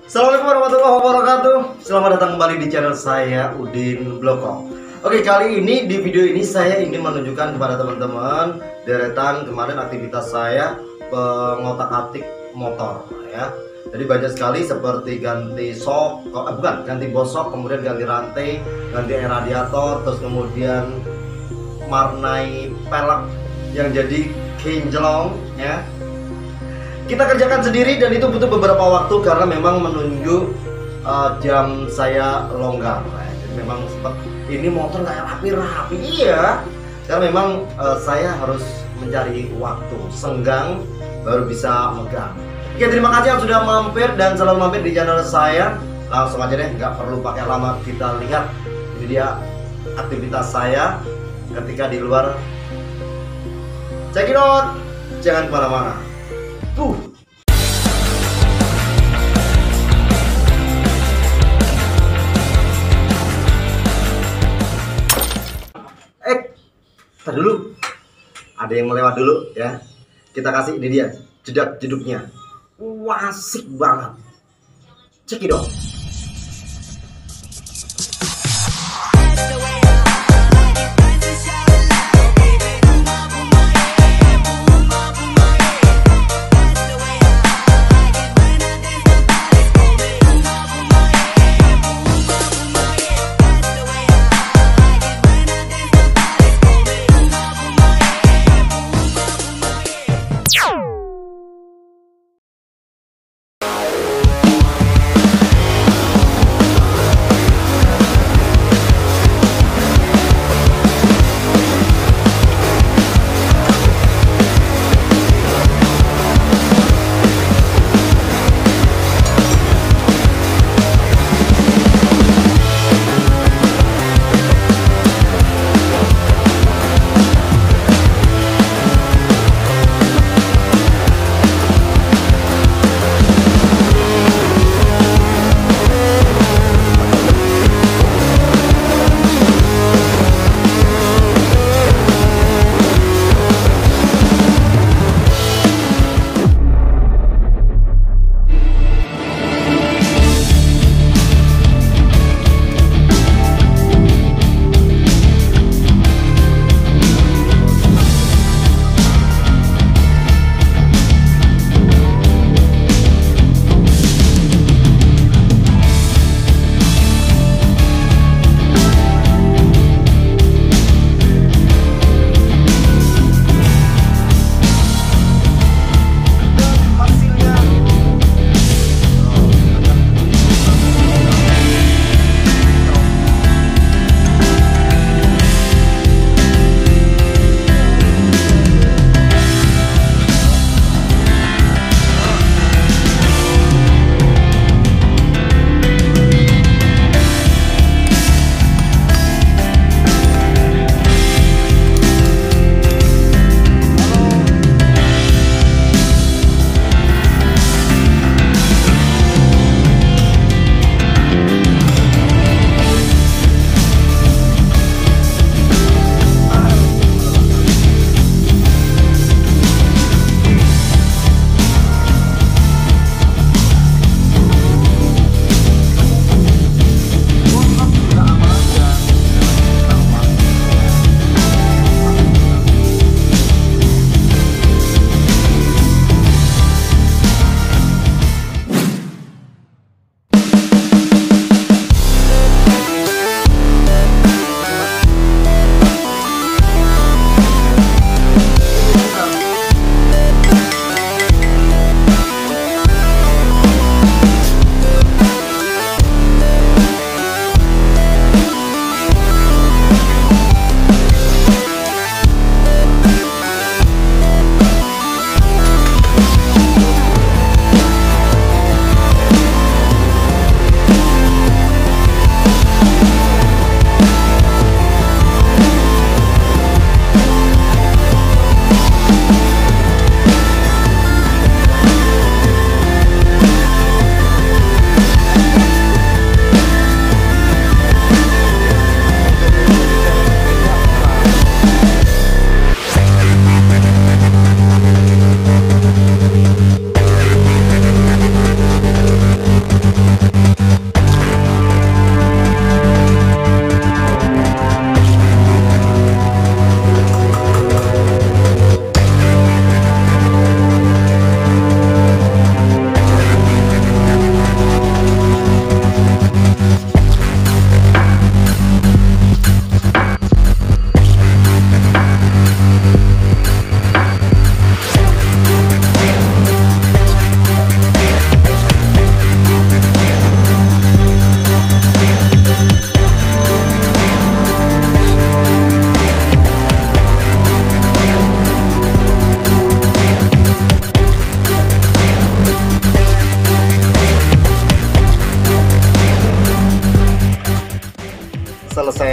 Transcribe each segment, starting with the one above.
Assalamualaikum warahmatullahi wabarakatuh. Selamat datang kembali di channel saya, Udin Bloko. Oke, kali ini di video ini saya ingin menunjukkan kepada teman-teman deretan kemarin aktivitas saya pengotak-atik motor ya. Jadi banyak sekali seperti ganti sok, ganti bosok, kemudian ganti rantai, ganti air radiator, terus kemudian marnai pelek yang jadi kinclong ya. Kita kerjakan sendiri dan itu butuh beberapa waktu karena memang menunggu jam saya longgar. Jadi memang seperti ini motor nggak rapi-rapi, iya. Karena memang saya harus mencari waktu senggang baru bisa megang. Oke, terima kasih yang sudah mampir dan selalu mampir di channel saya. Langsung aja deh, nggak perlu pakai lama, kita lihat. Ini dia aktivitas saya ketika di luar. Check it out, jangan kemana-mana. Tar dulu, ada yang melewat dulu ya. Kita kasih, ini dia jedak-jeduknya. Wah, asik banget. Cekidot.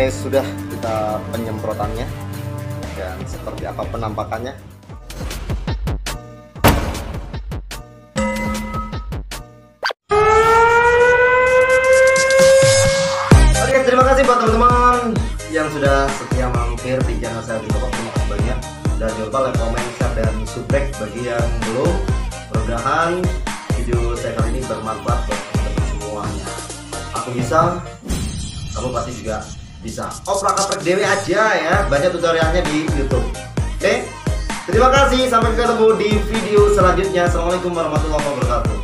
selesai sudah kita penyemprotannya dan seperti apa penampakannya. Oke, terima kasih buat teman-teman yang sudah setia mampir di channel saya Udin Blogcom. Terima kasih banyak, dan jangan lupa like, comment, share, dan subscribe bagi yang belum. Mudah-mudahan video saya kali ini bermanfaat buat teman-teman semuanya. Aku bisa, kamu pasti juga bisa. Oprek-oprek dewe aja ya, banyak tutorialnya di YouTube. Oke, terima kasih, sampai ketemu di video selanjutnya. Assalamualaikum warahmatullahi wabarakatuh.